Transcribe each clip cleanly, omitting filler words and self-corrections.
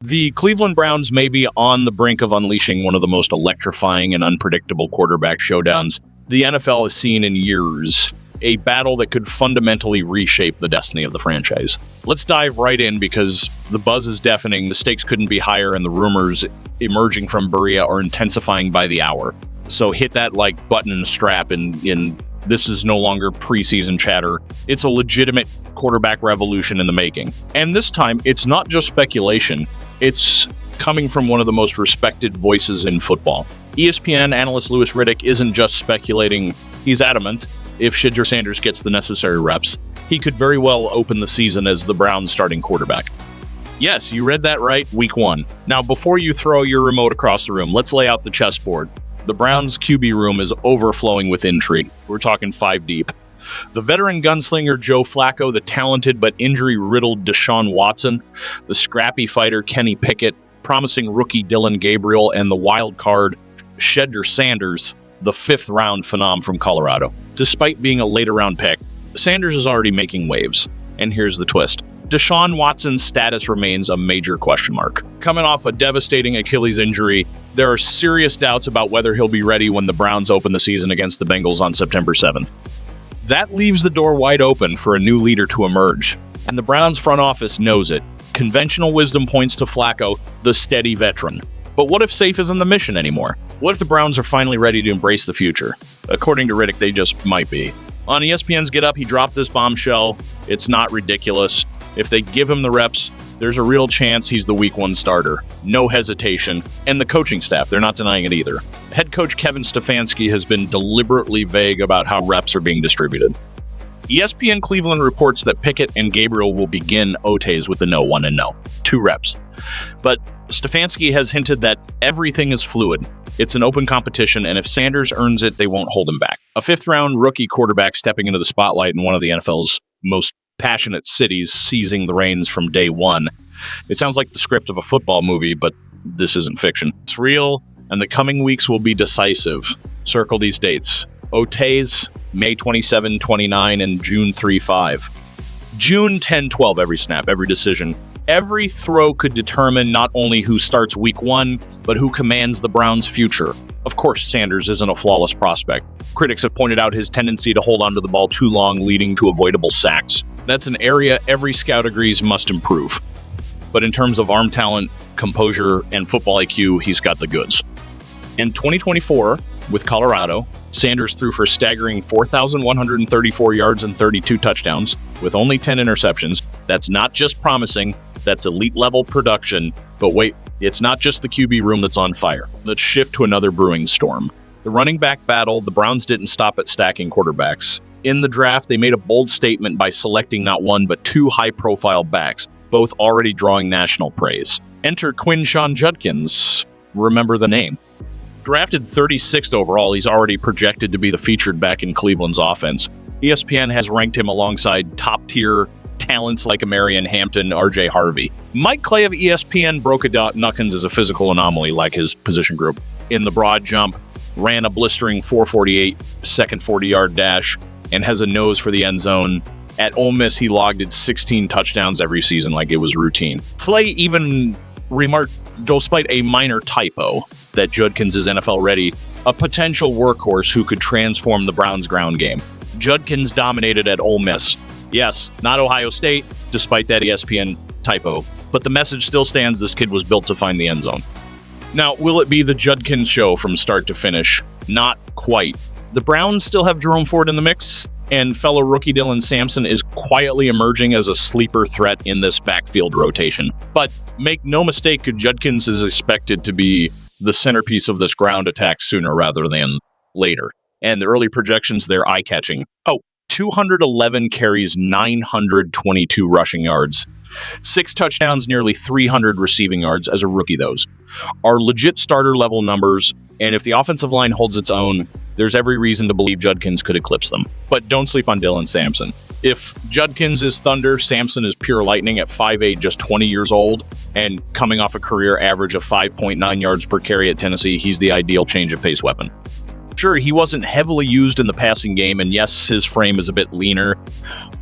The Cleveland Browns may be on the brink of unleashing one of the most electrifying and unpredictable quarterback showdowns the NFL has seen in years, a battle that could fundamentally reshape the destiny of the franchise. Let's dive right in because the buzz is deafening, the stakes couldn't be higher, and the rumors emerging from Berea are intensifying by the hour. So hit that like button and strap, and this is no longer preseason chatter. It's a legitimate quarterback revolution in the making. And this time, it's not just speculation. It's coming from one of the most respected voices in football. ESPN analyst Louis Riddick isn't just speculating. He's adamant if Shedeur Sanders gets the necessary reps, he could very well open the season as the Browns' starting quarterback. Yes, you read that right, week 1. Now, before you throw your remote across the room, let's lay out the chessboard. The Browns' QB room is overflowing with intrigue. We're talking 5 deep. The veteran gunslinger Joe Flacco, the talented but injury-riddled Deshaun Watson, the scrappy fighter Kenny Pickett, promising rookie Dylan Gabriel, and the wild card Shedeur Sanders, the 5th-round phenom from Colorado. Despite being a later-round pick, Sanders is already making waves. And here's the twist. Deshaun Watson's status remains a major question mark. Coming off a devastating Achilles injury, there are serious doubts about whether he'll be ready when the Browns open the season against the Bengals on September 7th. That leaves the door wide open for a new leader to emerge, and the Browns front office knows it. Conventional wisdom points to Flacco, the steady veteran. But what if safe isn't the mission anymore? What if the Browns are finally ready to embrace the future? According to Riddick, they just might be. On ESPN's Get Up, he dropped this bombshell. It's not ridiculous. If they give him the reps, there's a real chance he's the week 1 starter. No hesitation. And the coaching staff, they're not denying it either. Head coach Kevin Stefanski has been deliberately vague about how reps are being distributed. ESPN Cleveland reports that Pickett and Gabriel will begin OTAs with the no 1 and no. 2 reps. But Stefanski has hinted that everything is fluid. It's an open competition, and if Sanders earns it, they won't hold him back. A 5th-round rookie quarterback stepping into the spotlight in one of the NFL's most passionate cities, seizing the reins from day 1. It sounds like the script of a football movie, but this isn't fiction. It's real, and the coming weeks will be decisive. Circle these dates. OTAs, May 27, 29, and June 3, 5. June 10, 12, every snap, every decision. Every throw could determine not only who starts week 1, but who commands the Browns' future. Of course, Sanders isn't a flawless prospect. Critics have pointed out his tendency to hold onto the ball too long, leading to avoidable sacks. That's an area every scout agrees must improve. But in terms of arm talent, composure, and football IQ, he's got the goods. In 2024, with Colorado, Sanders threw for staggering 4,134 yards and 32 touchdowns, with only 10 interceptions. That's not just promising, that's elite-level production. But wait, it's not just the QB room that's on fire. Let's shift to another brewing storm. The running back battle, the Browns didn't stop at stacking quarterbacks. In the draft, they made a bold statement by selecting not 1 but 2 high-profile backs, both already drawing national praise. Enter Quinshon Judkins. Remember the name. Drafted 36th overall, he's already projected to be the featured back in Cleveland's offense. ESPN has ranked him alongside top-tier talents like Marion Hampton, R.J. Harvey. Mike Clay of ESPN broke it down Judkins as a physical anomaly like his position group. In the broad jump, ran a blistering 4.48 second 40-yard dash, and has a nose for the end zone. At Ole Miss, he logged 16 touchdowns every season like it was routine. Clay even remarked, despite a minor typo, that Judkins is NFL ready, a potential workhorse who could transform the Browns' ground game. Judkins dominated at Ole Miss. Yes, not Ohio State, despite that ESPN typo. But the message still stands, this kid was built to find the end zone. Now, will it be the Judkins show from start to finish? Not quite. The Browns still have Jerome Ford in the mix, and fellow rookie Dylan Samson is quietly emerging as a sleeper threat in this backfield rotation. But make no mistake, Judkins is expected to be the centerpiece of this ground attack sooner rather than later. And the early projections, they're eye-catching. 211 carries, 922 rushing yards. 6 touchdowns, nearly 300 receiving yards as a rookie. Those are legit starter-level numbers, and if the offensive line holds its own, there's every reason to believe Judkins could eclipse them. But don't sleep on Dylan Samson. If Judkins is thunder, Samson is pure lightning at 5'8", just 20 years old, and coming off a career average of 5.9 yards per carry at Tennessee, he's the ideal change-of-pace weapon. Sure, he wasn't heavily used in the passing game, and yes, his frame is a bit leaner,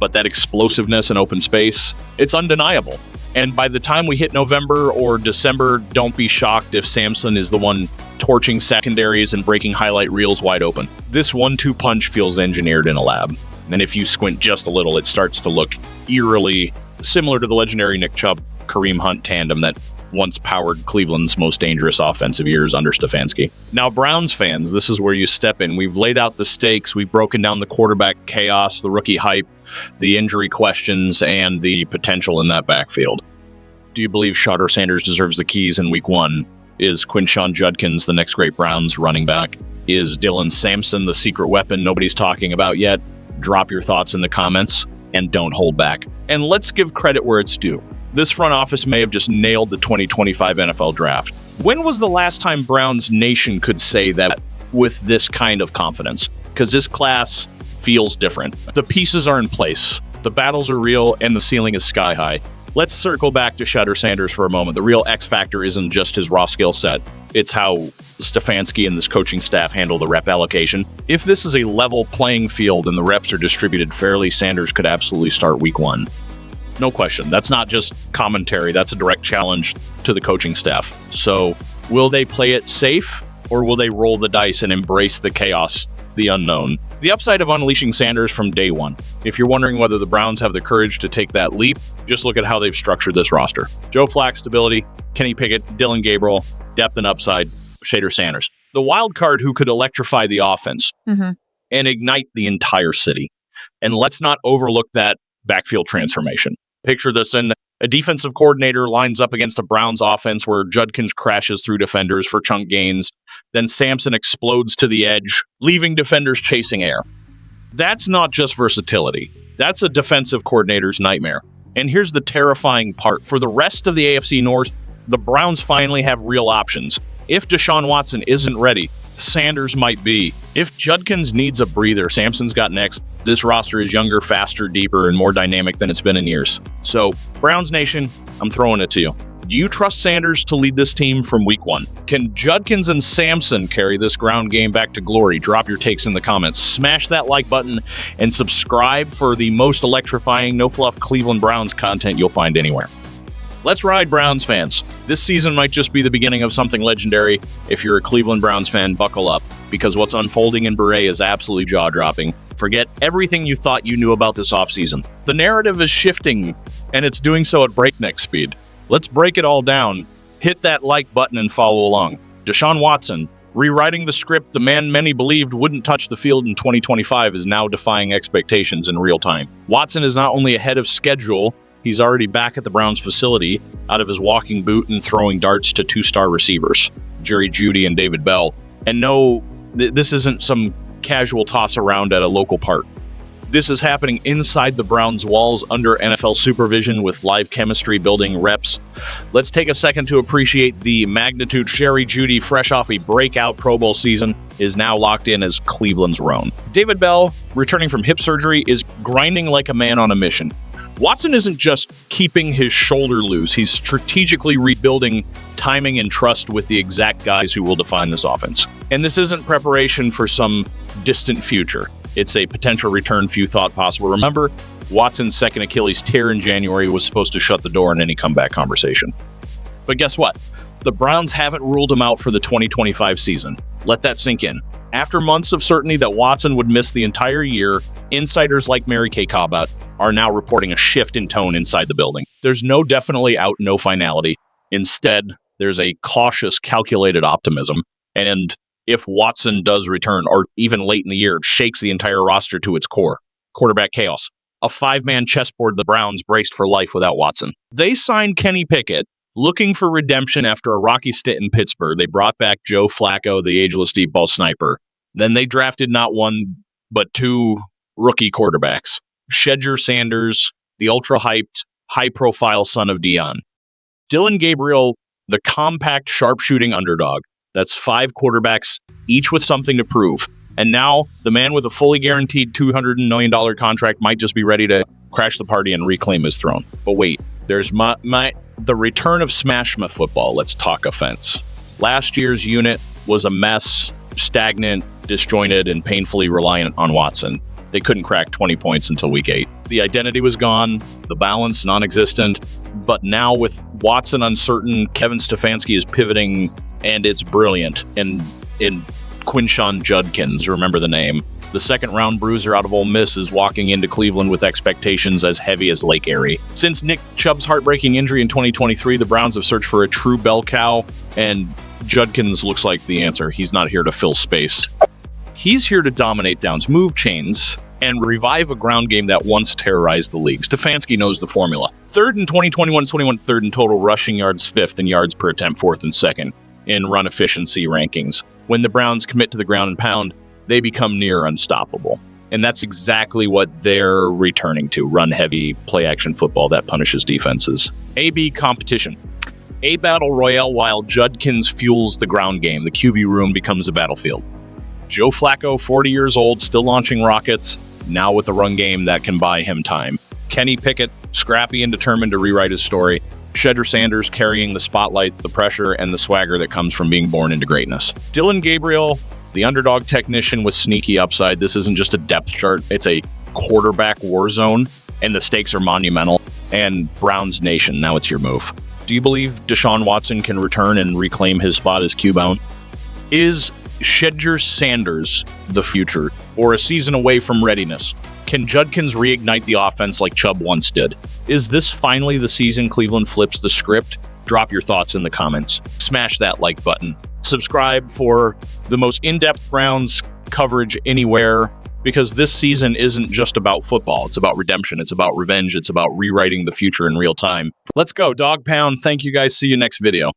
but that explosiveness in open space, it's undeniable. And by the time we hit November or December, don't be shocked if Samson is the one torching secondaries and breaking highlight reels wide open. This 1-2 punch feels engineered in a lab. And if you squint just a little, it starts to look eerily similar to the legendary Nick Chubb-Kareem Hunt tandem that once powered Cleveland's most dangerous offensive years under Stefanski. Now, Browns fans, this is where you step in. We've laid out the stakes. We've broken down the quarterback chaos, the rookie hype, the injury questions, and the potential in that backfield. Do you believe Shedeur Sanders deserves the keys in week 1? Is Quinshon Judkins the next great Browns running back? Is Dylan Samson the secret weapon nobody's talking about yet? Drop your thoughts in the comments and don't hold back. And let's give credit where it's due. This front office may have just nailed the 2025 NFL draft. When was the last time Browns Nation could say that with this kind of confidence? Because this class feels different. The pieces are in place. The battles are real and the ceiling is sky high. Let's circle back to Shedeur Sanders for a moment. The real X factor isn't just his raw skill set. It's how Stefanski and this coaching staff handle the rep allocation. If this is a level playing field and the reps are distributed fairly, Sanders could absolutely start week 1. No question. That's not just commentary. That's a direct challenge to the coaching staff. So will they play it safe or will they roll the dice and embrace the chaos, the unknown? The upside of unleashing Sanders from day one. If you're wondering whether the Browns have the courage to take that leap, just look at how they've structured this roster. Joe Flacco stability, Kenny Pickett, Dylan Gabriel, depth and upside, Shedeur Sanders. The wild card who could electrify the offense and ignite the entire city. And let's not overlook that backfield transformation. Picture this in a defensive coordinator lines up against a Browns offense where Judkins crashes through defenders for chunk gains. Then Samson explodes to the edge, leaving defenders chasing air. That's not just versatility. That's a defensive coordinator's nightmare. And here's the terrifying part. For the rest of the AFC North, the Browns finally have real options. If Deshaun Watson isn't ready, Sanders might be. If Judkins needs a breather, Samson's got next. This roster is younger, faster, deeper, and more dynamic than it's been in years. So, Browns Nation, I'm throwing it to you. Do you trust Sanders to lead this team from week 1? Can Judkins and Samson carry this ground game back to glory? Drop your takes in the comments. Smash that like button and subscribe for the most electrifying, no-fluff Cleveland Browns content you'll find anywhere. Let's ride, Browns fans. This season might just be the beginning of something legendary. If you're a Cleveland Browns fan, buckle up, because what's unfolding in Berea is absolutely jaw-dropping. Forget everything you thought you knew about this offseason. The narrative is shifting, and it's doing so at breakneck speed. Let's break it all down. Hit that like button and follow along. Deshaun Watson, rewriting the script the man many believed wouldn't touch the field in 2025, is now defying expectations in real time. Watson is not only ahead of schedule, he's already back at the Browns facility, out of his walking boot and throwing darts to 2-star receivers, Jeudy and David Bell. And no, this isn't some casual toss around at a local park. This is happening inside the Browns' walls under NFL supervision with live chemistry building reps. Let's take a second to appreciate the magnitude. Jeudy, fresh off a breakout Pro Bowl season, is now locked in as Cleveland's own. David Bell, returning from hip surgery, is grinding like a man on a mission. Watson isn't just keeping his shoulder loose. He's strategically rebuilding timing and trust with the exact guys who will define this offense. And this isn't preparation for some distant future. It's a potential return few thought possible. Remember, Watson's second Achilles tear in January was supposed to shut the door on any comeback conversation. But guess what? The Browns haven't ruled him out for the 2025 season. Let that sink in. After months of certainty that Watson would miss the entire year, insiders like Mary Kay Cobbett are now reporting a shift in tone inside the building. There's no definitely out, no finality. Instead, there's a cautious, calculated optimism. And if Watson does return, or even late in the year, it shakes the entire roster to its core. Quarterback chaos. A 5-man chessboard the Browns braced for life without Watson. They signed Kenny Pickett, looking for redemption after a rocky stint in Pittsburgh. They brought back Joe Flacco, the ageless deep ball sniper. Then they drafted not one, but 2 rookie quarterbacks. Shedeur Sanders, the ultra-hyped, high-profile son of Dion. Dylan Gabriel, the compact, sharpshooting underdog. That's 5 quarterbacks, each with something to prove. And now, the man with a fully guaranteed $200 million contract might just be ready to crash the party and reclaim his throne. But wait, there's the return of Smashma football. Let's talk offense. Last year's unit was a mess, stagnant, disjointed, and painfully reliant on Watson. They couldn't crack 20 points until week 8. The identity was gone, the balance non-existent. But now with Watson uncertain, Kevin Stefanski is pivoting, and it's brilliant. And in Quinshon Judkins, remember the name. The second-round bruiser out of Ole Miss is walking into Cleveland with expectations as heavy as Lake Erie. Since Nick Chubb's heartbreaking injury in 2023, the Browns have searched for a true bell cow, and Judkins looks like the answer. He's not here to fill space. He's here to dominate downs, move chains, and revive a ground game that once terrorized the league. Stefanski knows the formula. Third in 2021, third in total rushing yards, fifth in yards per attempt, fourth and second in run efficiency rankings. When the Browns commit to the ground and pound, they become near unstoppable. And that's exactly what they're returning to, run-heavy, play-action football that punishes defenses. A-B competition. A battle royale while Judkins fuels the ground game. The QB room becomes a battlefield. Joe Flacco, 40 years old, still launching rockets, now with a run game that can buy him time. Kenny Pickett, scrappy and determined to rewrite his story. Shedeur Sanders carrying the spotlight, the pressure, and the swagger that comes from being born into greatness. Dylan Gabriel, the underdog technician with sneaky upside. This isn't just a depth chart, it's a quarterback war zone, and the stakes are monumental. And Browns Nation, now it's your move. Do you believe Deshaun Watson can return and reclaim his spot as Q-bound? Is Shedeur Sanders the future, or a season away from readiness? Can Judkins reignite the offense like Chubb once did? Is this finally the season Cleveland flips the script? Drop your thoughts in the comments. Smash that like button. Subscribe for the most in-depth Browns coverage anywhere, because this season isn't just about football. It's about redemption. It's about revenge. It's about rewriting the future in real time. Let's go, Dog Pound. Thank you guys. See you next video.